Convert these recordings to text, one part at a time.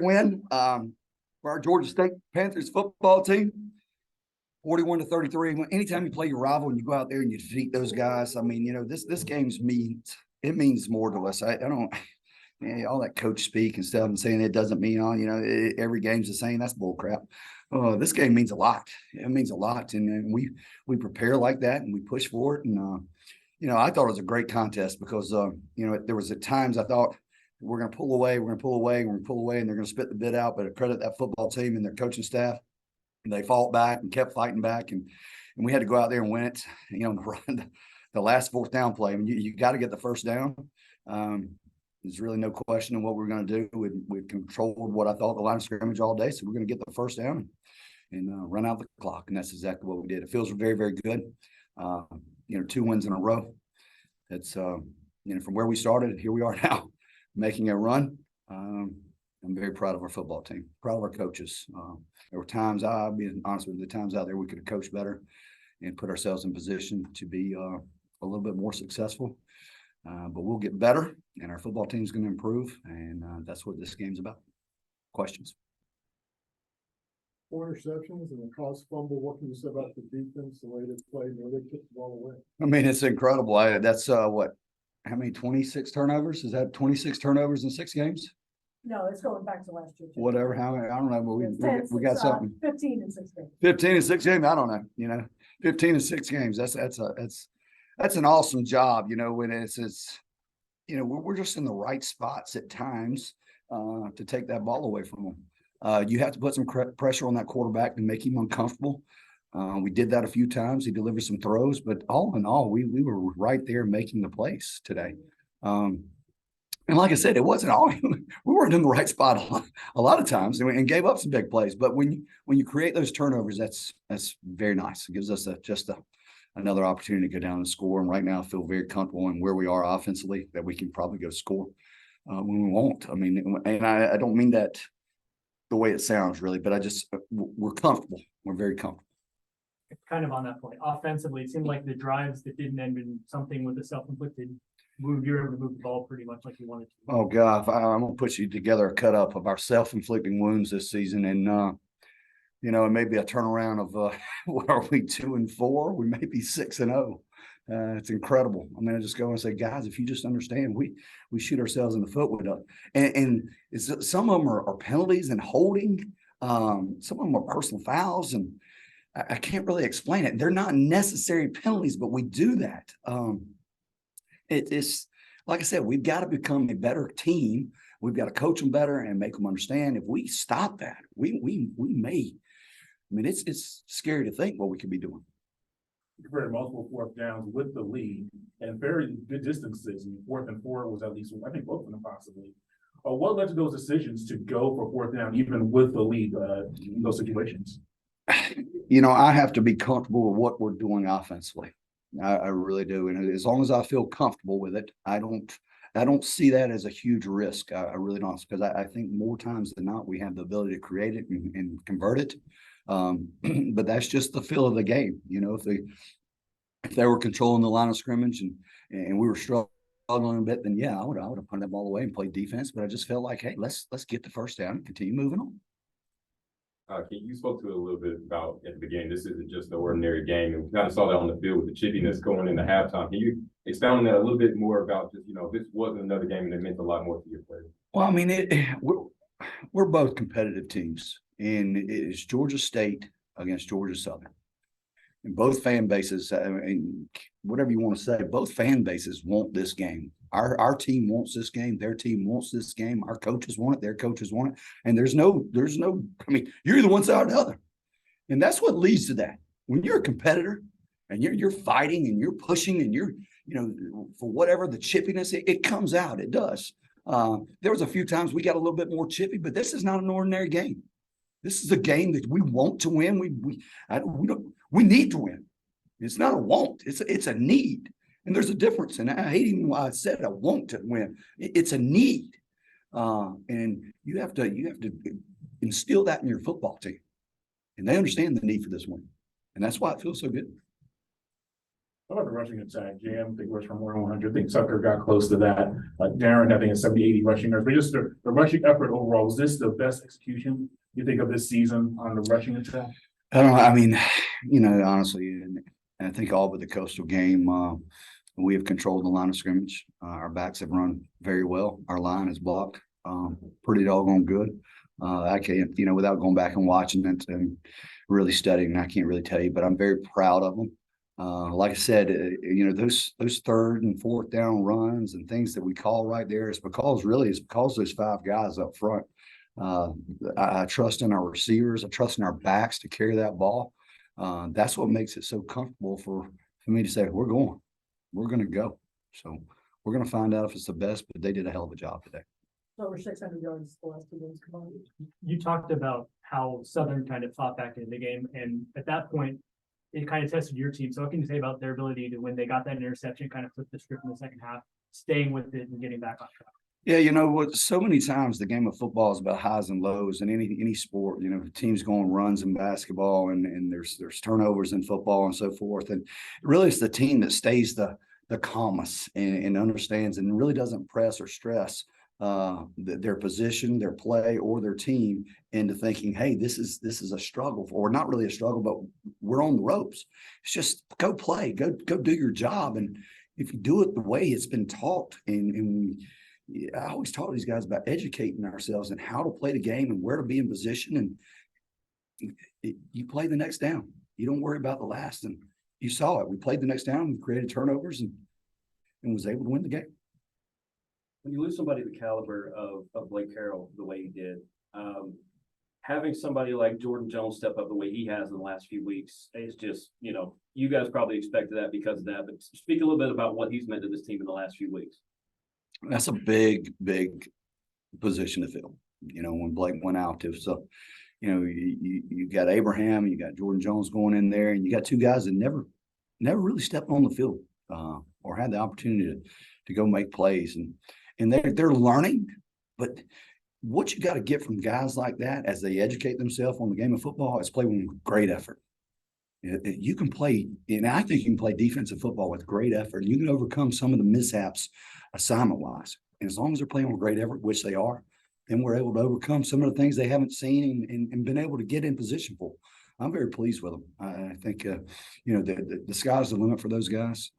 win for our Georgia State Panthers football team. 41-33. Anytime you play your rival and you go out there and you defeat those guys, I mean, this game's means more to us. I don't all that coach speak and stuff and saying it doesn't mean every game's the same. That's bull crap. This game means a lot. It means a lot, and we prepare like that and we push for it. And I thought it was a great contest because there was at times I thought we're going to pull away, and they're going to spit the bit out. But I credit that football team and their coaching staff. And they fought back and kept fighting back, and we had to go out there and win it. The last fourth down play. I mean, you got to get the first down. There's really no question on what we're going to do. We controlled what I thought the line of scrimmage all day, so we're going to get the first down and run out the clock, and that's exactly what we did. It feels very, very good. 2 wins in a row. That's from where we started, here we are now, making a run. I'm very proud of our football team, proud of our coaches. There were times, I'll be honest with you, the times out there we could have coached better and put ourselves in position to be a little bit more successful. But we'll get better, and our football team's going to improve, and that's what this game's about. Questions? 4 interceptions and a caused fumble. What can you say about the defense, the way they played, the way they kicked the ball away? I mean, it's incredible. That's what? How many? 26 turnovers? Is that 26 turnovers in 6 games? No, it's going back to last year. Whatever. How many? I don't know. But we got something. 15 in 6 games. 15 in 6 games. I don't know. 15 in 6 games. That's an awesome job. When it's we're just in the right spots at times to take that ball away from them. You have to put some pressure on that quarterback to make him uncomfortable. We did that a few times. He delivered some throws, but all in all, we were right there making the plays today. And like I said, it wasn't all we weren't in the right spot a lot of times and gave up some big plays. But when you create those turnovers, that's very nice. It gives us another opportunity to go down and score. And right now, I feel very comfortable in where we are offensively that we can probably go score when we won't. I mean, and I don't mean that the way it sounds really, but we're comfortable. We're very comfortable. Kind of on that point, offensively, it seemed like the drives that didn't end in something with the self-inflicted move, you're able to move the ball pretty much like you wanted to. Oh God, I'm gonna put you together a cut up of our self-inflicting wounds this season, and it may be a turnaround of what are we 2-4? We may be 6-0. It's incredible. I mean, I just go and say, guys, if you just understand, we shoot ourselves in the foot with it, and some of them are penalties and holding. Some of them are personal fouls, and I can't really explain it. They're not necessary penalties, but we do that. It's like I said, we've got to become a better team. We've got to coach them better and make them understand. If we stop that, we may. I mean, it's scary to think what we could be doing. You converted multiple 4th downs with the lead and very good distances. 4th and 4 was at least, I think, both of them possibly. What led to those decisions to go for 4th down, even with the lead in those situations? I have to be comfortable with what we're doing offensively. I really do, and as long as I feel comfortable with it, I don't see that as a huge risk. I really don't, because I think more times than not we have the ability to create it and convert it. But that's just the feel of the game. If they were controlling the line of scrimmage and we were struggling a bit, then yeah, I would have punted that ball away and played defense. But I just felt like, hey, let's get the first down and continue moving on. You spoke to it a little bit about at the beginning. This isn't just an ordinary game, and we kind of saw that on the field with the chippiness going into halftime. Can you expound on that a little bit more about just this wasn't another game and it meant a lot more to your players? Well, I mean, we're both competitive teams, and it is Georgia State against Georgia Southern. And both fan bases, I mean, whatever you want to say, both fan bases want this game. Our team wants this game. Their team wants this game. Our coaches want it. Their coaches want it. And there's no, I mean, you're either one side or the other. And that's what leads to that. When you're a competitor and you're fighting and you're pushing and you're, for whatever the chippiness, it comes out. It does. There was a few times we got a little bit more chippy, but this is not an ordinary game. This is a game that we want to win. We need to win. It's not a want. It's a need. And there's a difference. And I hate even why I said I want to win. It's a need. And you have to instill that in your football team. And they understand the need for this win. And that's why it feels so good. How about the rushing attack? Jam, I think rushed for more than 100. I think Tucker got close to that. Darren, I think, at 70, 80 rushing yards. But just the rushing effort overall, was this the best execution you think of this season on the rushing attack? I don't know. I mean, honestly, and I think all but the Coastal game, we have controlled the line of scrimmage. Our backs have run very well. Our line is blocked pretty doggone good. I can't, without going back and watching it and really studying, I can't really tell you, but I'm very proud of them. Like I said, those third and fourth down runs and things that we call right there is because those five guys up front. I trust in our receivers. I trust in our backs to carry that ball. That's what makes it so comfortable for me to say, we're going to go. So we're going to find out if it's the best, but they did a hell of a job today. Over 600 yards the last 2 games combined. You talked about how Southern kind of fought back into the game, and at that point, it kind of tested your team. So what can you say about their ability to, when they got that interception, kind of flip the script in the second half, staying with it and getting back on track? Yeah, so many times the game of football is about highs and lows, and any sport, teams go on runs in basketball, and there's turnovers in football and so forth. And really it's the team that stays the calmest and understands and really doesn't press or stress their position, their play, or their team into thinking, hey, this is a struggle, or not really a struggle, but we're on the ropes. It's just go play, go do your job. And if you do it the way it's been taught, and I always taught these guys about educating ourselves and how to play the game and where to be in position, and you play the next down. You don't worry about the last. And you saw it. We played the next down, we created turnovers, and was able to win the game. When you lose somebody the caliber of Blake Carroll the way he did, having somebody like Jordan Jones step up the way he has in the last few weeks is just, you guys probably expected that because of that. But speak a little bit about what he's meant to this team in the last few weeks. That's a big position to fill. When Blake went out, it was you got Abraham, you got Jordan Jones going in there, and you got two guys that never really stepped on the field or had the opportunity to go make plays, and they're learning. But what you got to get from guys like that as they educate themselves on the game of football is play with great effort. You can play, and I think you can play defensive football with great effort. You can overcome some of the mishaps assignment-wise. And as long as they're playing with great effort, which they are, then we're able to overcome some of the things they haven't seen and been able to get in position for. I'm very pleased with them. I think, the sky's the limit for those guys.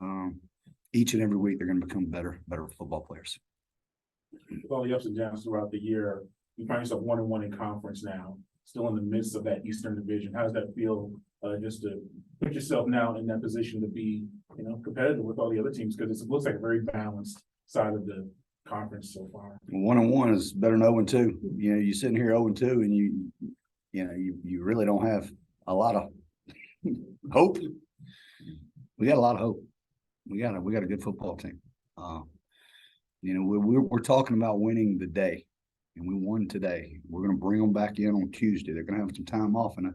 Each and every week, they're going to become better football players. With all the ups and downs throughout the year, you find yourself 1-1 in conference now, still in the midst of that Eastern Division. How does that feel, just to put yourself now in that position to be, competitive with all the other teams? Because it looks like a very balanced side of the conference so far. 1-1 is better than 0-2. You're sitting here 0-2, and you really don't have a lot of hope. We got a lot of hope. We got a good football team. We're talking about winning the day, and we won today. We're going to bring them back in on Tuesday. They're going to have some time off, and I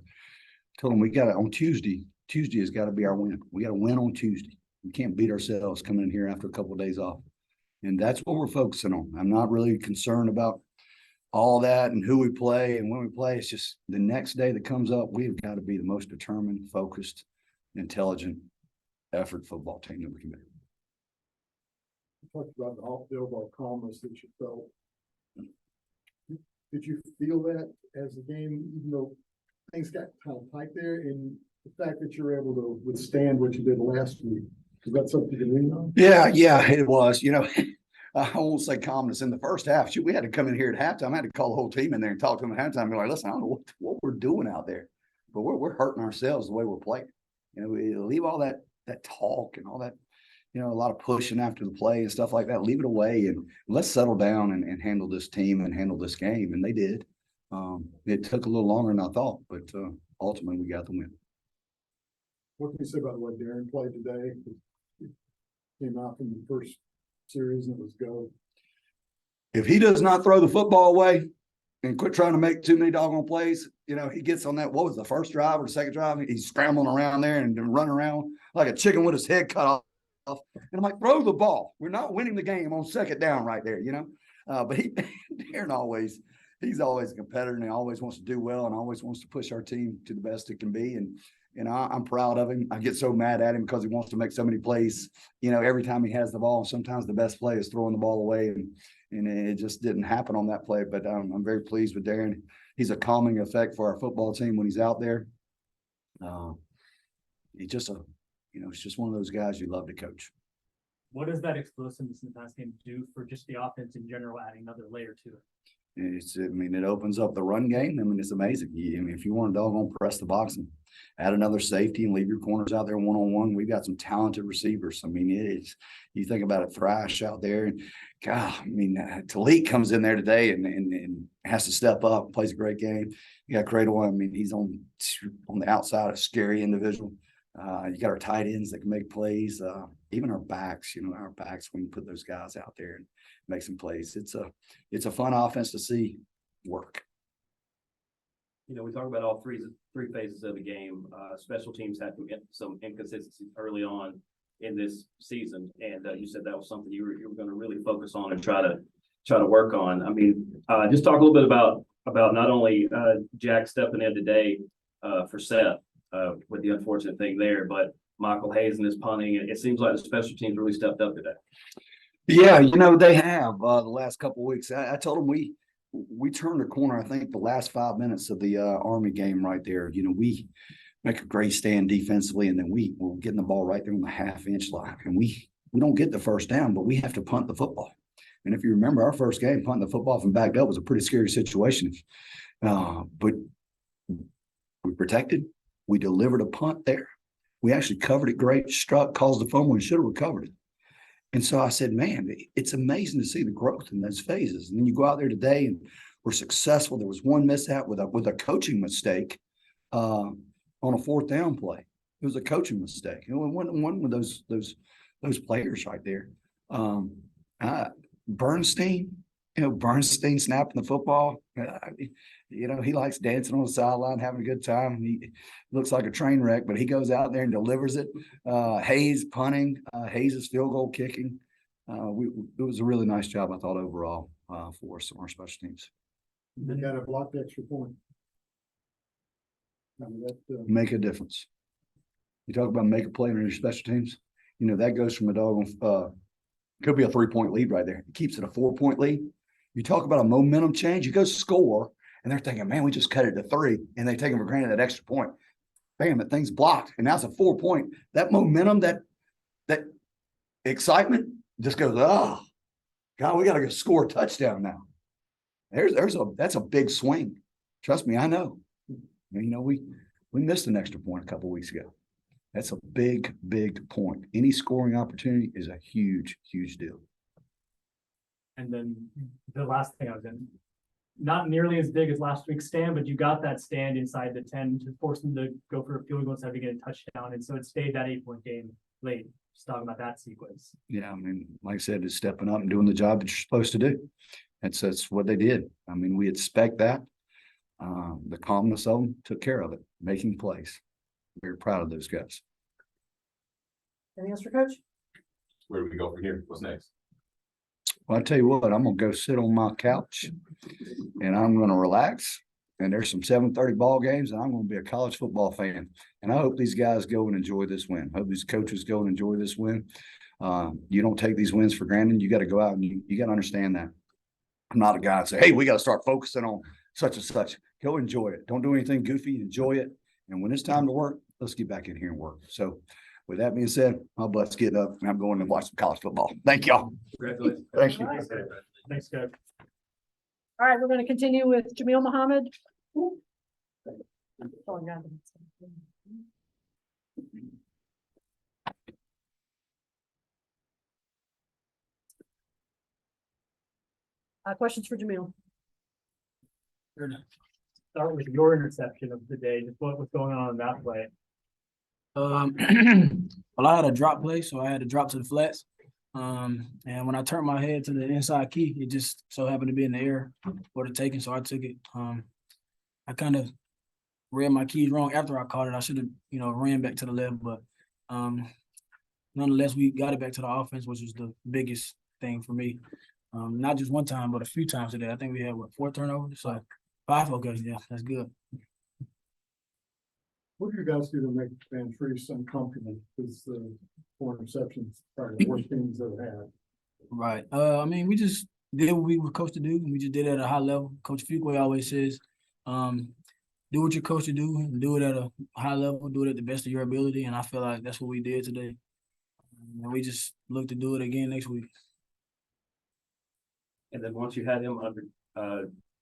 told them we got it on Tuesday. Tuesday has got to be our win. We got to win on Tuesday. We can't beat ourselves coming in here after a couple of days off, and that's what we're focusing on. I'm not really concerned about all that and who we play and when we play. It's just the next day that comes up, we've got to be the most determined, focused, intelligent effort football team that we can be. You talked about the off-field ball calmness that you felt. Did you feel that as the game, even though things got kind of tight there, and the fact that you're able to withstand what you did last week? Is that something you can lean on? Yeah, it was. I won't say calmness in the first half. We had to come in here at halftime. I had to call the whole team in there and talk to them at halftime. Be like, listen, I don't know what we're doing out there, but we're hurting ourselves the way we're playing. We leave all that talk and all that, a lot of pushing after the play and stuff like that. Leave it away and let's settle down and handle this team and handle this game. And they did. It took a little longer than I thought, but ultimately we got the win. What can you say about what Darren played today? He came out from the first series and it was go. If he does not throw the football away and quit trying to make too many doggone plays, he gets on that, what was the first drive or the second drive? He's scrambling around there and running around like a chicken with his head cut off. And I'm like, throw the ball. We're not winning the game on second down right there, But Darren he's always a competitor, and he always wants to do well and always wants to push our team to the best it can be. And I'm proud of him. I get so mad at him because he wants to make so many plays, every time he has the ball. Sometimes the best play is throwing the ball away, and it just didn't happen on that play. But I'm very pleased with Darren. He's a calming effect for our football team when he's out there. He's just it's just one of those guys you love to coach. What does that explosiveness in the pass game do for just the offense in general, adding another layer to it? It opens up the run game. It's amazing. If you want to doggone press the box and add another safety and leave your corners out there one-on-one, we've got some talented receivers. You think about it, Thrash out there, and God, Talik comes in there today and has to step up, plays a great game. You got Cradle. He's on the outside, a scary individual. You got our tight ends that can make plays. Even our backs, when you put those guys out there and make some plays, it's a fun offense to see work. We talk about all three phases of the game. Special teams had some inconsistencies early on in this season, and you said that was something you were going to really focus on and try to work on. Just talk a little bit about not only Jack stepping in today for Seth with the unfortunate thing there, but Michael Hayes and his punting. It seems like the special teams really stepped up today. Yeah, they have the last couple of weeks. I told them we turned the corner. I think the last 5 minutes of the Army game right there. We make a great stand defensively, and then we're getting the ball right there on the half-inch line, and we don't get the first down, but we have to punt the football. And if you remember, our first game punting the football from back up was a pretty scary situation. But we protected. We delivered a punt there. We actually covered it great. Struck, caused the fumble, and should have recovered it. And so I said, man, it's amazing to see the growth in those phases. And then you go out there today and we're successful. There was one mishap with a coaching mistake on a fourth down play. It was a coaching mistake. One of those players right there. Bernstein, Bernstein snapping the football. He likes dancing on the sideline, having a good time. He looks like a train wreck, but he goes out there and delivers it. Hayes punting, Hayes' field goal kicking. It was a really nice job, I thought, overall for us on our special teams. They got a blocked extra point. Make a difference. You talk about make a play on your special teams. That goes from a doggone could be a 3-point lead right there. It keeps it a 4-point lead. You talk about a momentum change. You go score, and they're thinking, man, we just cut it to 3, and they take them for granted that extra point. Bam, that thing's blocked, and now it's a 4-point. That momentum, that excitement just goes, oh, God, we got to go score a touchdown now. That's a big swing. Trust me, I know. We missed an extra point a couple of weeks ago. That's a big, big point. Any scoring opportunity is a huge, huge deal. And then the last thing I was in, not nearly as big as last week's stand, but you got that stand inside the 10 to force them to go for a field goal instead of getting a touchdown. And so it stayed that 8-point game late. Just talking about that sequence. Yeah, like I said, it's stepping up and doing the job that you're supposed to do. That's what they did. We expect that. The calmness of them took care of it, making plays. Very proud of those guys. Anything else for Coach? Where do we go from here? What's next? Well, I tell you what, I'm going to go sit on my couch and I'm going to relax. And there's some 7:30 ball games, and I'm going to be a college football fan. And I hope these guys go and enjoy this win. I hope these coaches go and enjoy this win. You don't take these wins for granted. You got to go out and you got to understand that. I'm not a guy that say, hey, we got to start focusing on such and such. Go enjoy it. Don't do anything goofy. Enjoy it. And when it's time to work, let's get back in here and work. So with that being said, my butt's getting up and I'm going to watch some college football. Thank y'all. Congratulations. Thank you. Thanks, Coach. All right, we're going to continue with Jamil Muhammad. Questions for Jamil? Start with your interception of the day. Just what was going on in that play? Well, I had a drop play, so I had to drop to the flats. And when I turned my head to the inside key, it just so happened to be in the air for the taking, so I took it. I kind of read my keys wrong after I caught it. I should have, ran back to the left, but nonetheless, we got it back to the offense, which was the biggest thing for me. Not just one time, but a few times today. I think we had 4 turnovers, so 5. Okay, yeah, that's good. What do you guys do to make Van Treese uncomfortable? Because the 4 interceptions are the worst things they've had. Right. I mean, we just did what we were coached to do, and we just did it at a high level. Coach Fuqua always says, do what you're coached to do, and do it at a high level, do it at the best of your ability. And I feel like that's what we did today. And we just look to do it again next week. And then once you had him under,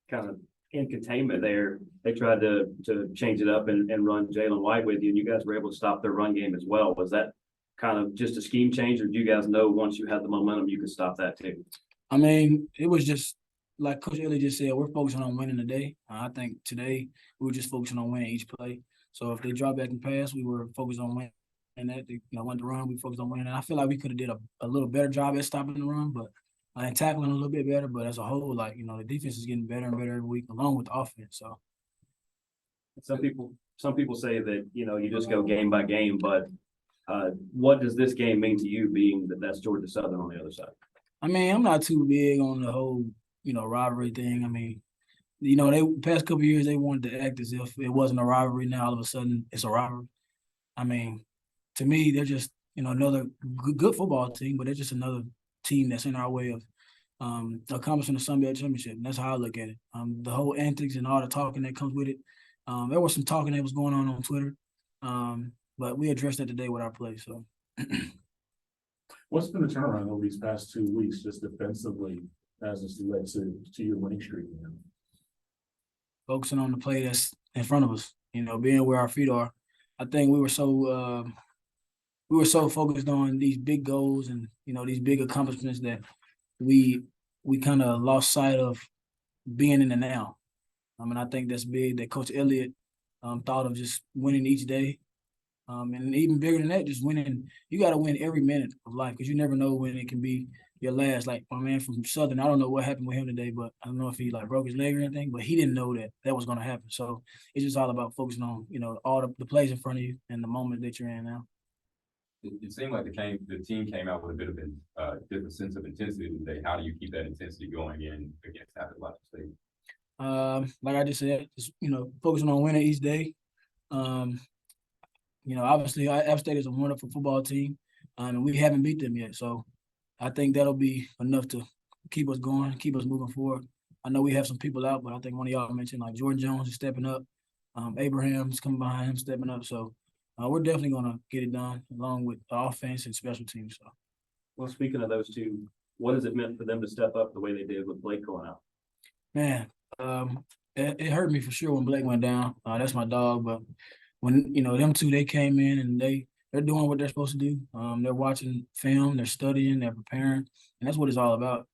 kind of in containment there, they tried to change it up and run Jalen White with you, and you guys were able to stop their run game as well. Was that kind of just a scheme change, or do you guys know once you had the momentum, you could stop that too? I mean, it was just like Coach Elliott just said, we're focusing on winning today. I think today we were just focusing on winning each play. So if they drop back and pass, we were focused on winning. And that, went to run, we focused on winning. And I feel like we could have did a little better job at stopping the run, but and tackling a little bit better. But as a whole, the defense is getting better and better every week, along with the offense. So some people say that, you just go game by game, but what does this game mean to you, being that that's Georgia Southern on the other side? I mean, I'm not too big on the whole, rivalry thing. I mean, they past couple of years they wanted to act as if it wasn't a rivalry. Now all of a sudden it's a rivalry. I mean, to me, they're just another good football team, but they're just another team that's in our way of accomplishing the Sun Belt Championship. And that's how I look at it. The whole antics and all the talking that comes with it. There was some talking that was going on Twitter, but we addressed that today with our play. So, What's been the turnaround over these past 2 weeks, just defensively, as it's led to your winning streak? Focusing on the play that's in front of us, being where our feet are. I think we were so focused on these big goals and these big accomplishments that we kind of lost sight of being in the now. I mean, I think that's big that Coach Elliott thought of just winning each day. And even bigger than that, just winning. You got to win every minute of life because you never know when it can be your last. Like my man from Southern, I don't know what happened with him today, but I don't know if he broke his leg or anything, but he didn't know that was going to happen. So it's just all about focusing on, all the plays in front of you and the moment that you're in now. It seemed like the team came out with a bit of a different sense of intensity today. How do you keep that intensity going in against Appalachian State? Like I just said, just, focusing on winning each day. Obviously, App State is a wonderful football team, and we haven't beat them yet. So I think that'll be enough to keep us going, keep us moving forward. I know we have some people out, but I think one of y'all mentioned Jordan Jones is stepping up. Abraham's coming behind him, stepping up. So we're definitely going to get it done along with the offense and special teams. So. Well, speaking of those two, what has it meant for them to step up the way they did with Blake going out? Man, it hurt me for sure when Blake went down. That's my dog, but when them two, they came in and they're doing what they're supposed to do. They're watching film, they're studying, they're preparing, and that's what it's all about.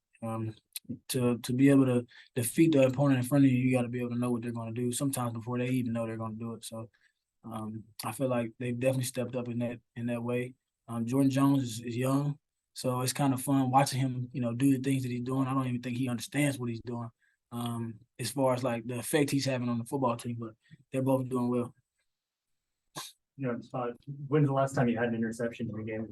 To be able to defeat the opponent in front of you, you got to be able to know what they're going to do sometimes before they even know they're going to do it. So I feel like they've definitely stepped up in that way. Jordan Jones is young, so it's kind of fun watching him, do the things that he's doing. I don't even think he understands what he's doing as far as the effect he's having on the football team, but they're both doing well. When's the last time you had an interception in a game?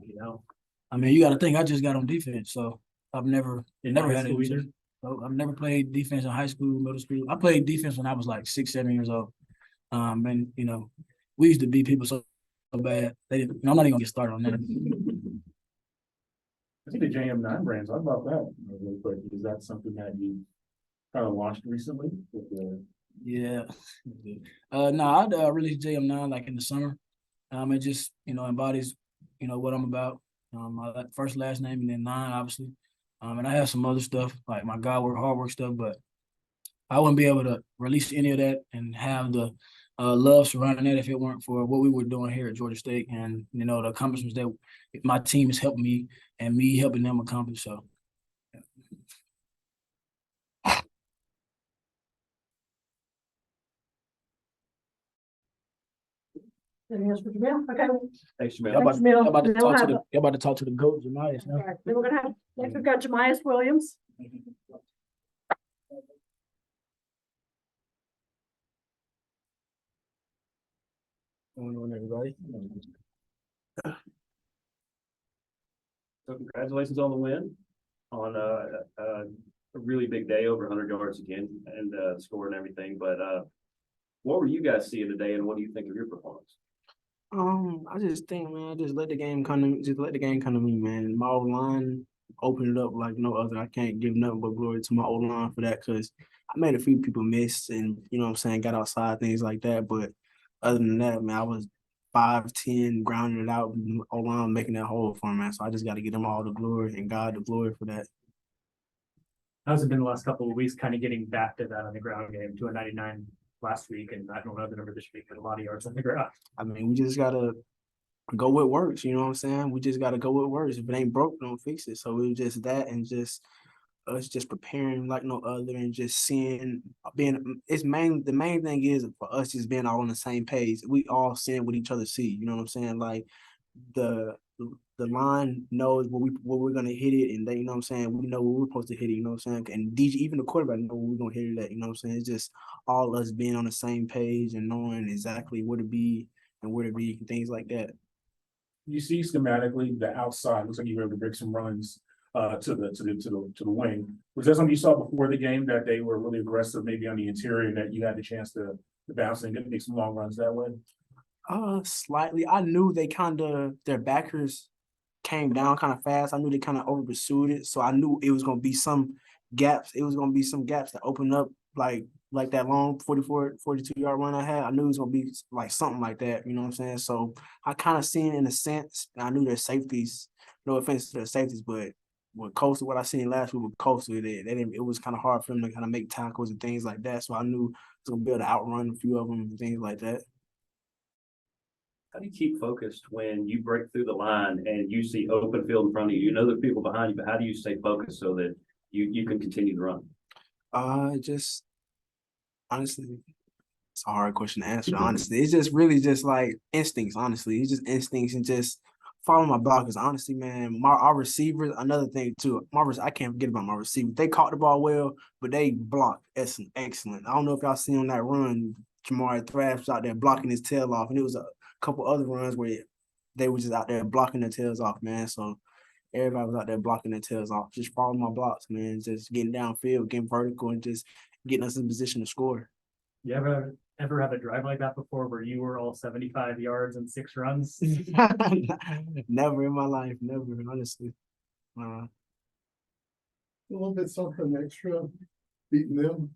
I mean, you got to think I just got on defense, so I've never had an interception. I've never played defense in high school, middle school. I played defense when I was 6, 7 years old. And we used to beat people so bad. I'm not even gonna get started on that. I think the JM9 brands. How about that? Really quick, is that something that you kind of launched recently? Yeah. No, I'd release JM9 in the summer. It just embodies what I'm about. My first last name and then 9 obviously. And I have some other stuff like my hard work stuff, but I wouldn't be able to release any of that and have the love surrounding that if it weren't for what we were doing here at Georgia State and the accomplishments that my team has helped me and me helping them accomplish. So. Anything else for Jamil? Okay. Thanks, Jamil. Y'all about to talk to the GOAT, Jemias. All right. Then we're gonna have next we've got Jemias Williams. Going on, everybody. So congratulations on the win, on a really big day, over 100 yards again, and score and everything. But What were you guys seeing today, and what do you think of your performance? I just think, man, just let the game come to just let the game come to me, man. My old line opened it up like no other. I can't give nothing but glory to my old line for that because I made a few people miss and you know what I'm saying, got outside, things like that. But other than that, man, I was 5'10", grounding it out, old line making that hole for me, man. So I just gotta give them all the glory and God the glory for that. How's it been the last couple of weeks, kind of getting back to that on the ground game, 299 last week, and I don't know the number this week, but a lot of yards on the ground. I mean, we just gotta go what works, you know what I'm saying? We just gotta go what works. If it ain't broke, don't fix it. So it was just that and just us just preparing like no other and just seeing the main thing is for us just being all on the same page. We all seeing what each other see, you know what I'm saying? Like the the line knows what we're gonna hit it and they, you know what I'm saying, we know where we're supposed to hit it, you know what I'm saying? And DJ, even the quarterback know where we're gonna hit it at, you know what I'm saying? It's just all us being on the same page and knowing exactly where to be and where to be and things like that. You see schematically, the outside looks like you were able to break some runs to the wing. Was that something you saw before the game that they were really aggressive, maybe on the interior, that you had the chance to bounce and make some long runs that way? Slightly. I knew their backers came down kind of fast. I knew they kind of over pursued it, so I knew it was gonna be some gaps. It was gonna be some gaps that opened up like that long 44, 42-yard run I had. I knew it was gonna be like something like that. You know what I'm saying? So I kind of seen it in a sense. I knew their safeties. No offense to their safeties, but with Coastal, what I seen last week with Coastal, they didn't. It was kind of hard for them to kind of make tackles and things like that. So I knew I was gonna be able to outrun a few of them and things like that. How do you keep focused when you break through the line and you see open field in front of you? You know the people behind you, but how do you stay focused so that you can continue to run? Just honestly, it's a hard question to answer. Honestly, it's just really just like instincts. Honestly, it's just instincts and just follow my blockers. Honestly, man, our receivers. Another thing too, I can't forget about my receivers. They caught the ball well, but they blocked excellent. I don't know if y'all seen on that run, Jamari Thrash was out there blocking his tail off, and it was a couple other runs where they were just out there blocking their tails off, man. So everybody was out there blocking their tails off. Just follow my blocks, man. Just getting downfield, getting vertical, and just getting us in position to score. You ever have a drive like that before where you were all 75 yards and 6 runs? Never in my life, never, honestly. A little bit something extra beating them.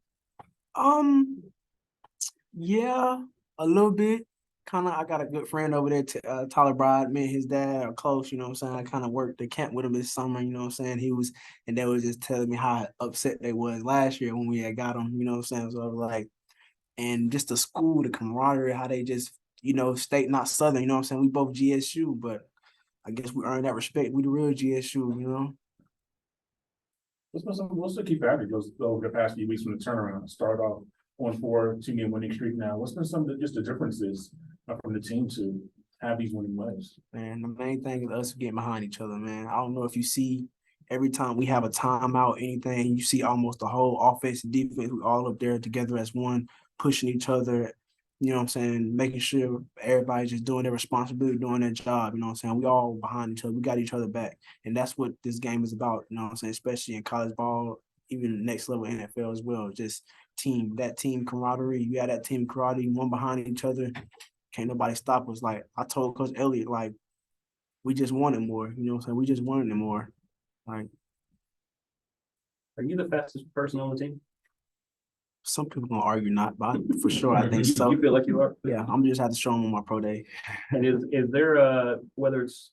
Yeah, a little bit. Kind of, I got a good friend over there, Tyler Bride. Me and his dad are close, you know what I'm saying? I kind of worked the camp with him this summer, you know what I'm saying? And they was just telling me how upset they was last year when we had got him, you know what I'm saying? So I was like, and just the school, the camaraderie, how they just, state, not Southern, you know what I'm saying? We both GSU, but I guess we earned that respect. We the real GSU, you know? What's the key factor goes over the past few weeks from the turnaround? Start off on 2-game winning streak now. What's been some of just the differences from the team to have these winning ways? Man, the main thing is us getting behind each other, man. I don't know if you see every time we have a timeout, anything, you see almost the whole offense and defense, we all up there together as one, pushing each other, you know what I'm saying, making sure everybody's just doing their responsibility, doing their job, you know what I'm saying? We all behind each other. We got each other back. And that's what this game is about, you know what I'm saying, especially in college ball, even the next level NFL as well. Just that team camaraderie. You got that team camaraderie, one behind each other. Can't nobody stop us. Like I told Coach Elliott, like we just wanted more. You know what I'm saying? We just wanted it more. Like, Are you the fastest person on the team? some people gonna argue not, but for sure I think so. You feel like you are? Yeah, I'm just have to show them on my pro day. And is there whether it's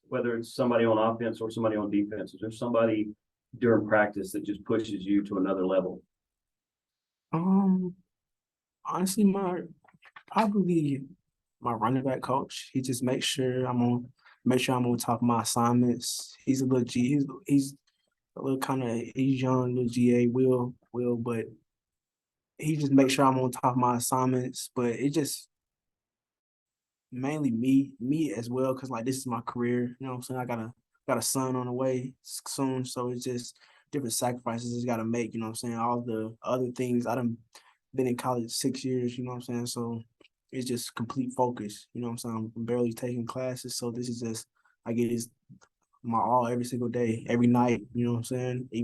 somebody on offense or somebody on defense, is there somebody during practice that just pushes you to another level? Honestly, probably my running back coach. He just makes sure I'm on top of my assignments. He's a little he's a little he's young, little GA will, but he just makes sure I'm on top of my assignments. But it just mainly me as well, because like this is my career. You know what I'm saying? I got a son on the way soon, so it's just different sacrifices he's got to make. You know what I'm saying? All the other things. I done been in college 6 years. You know what I'm saying? So it's just complete focus. You know what I'm saying? I'm barely taking classes, so this is just I get my all every single day, every night. You know what I'm saying? Even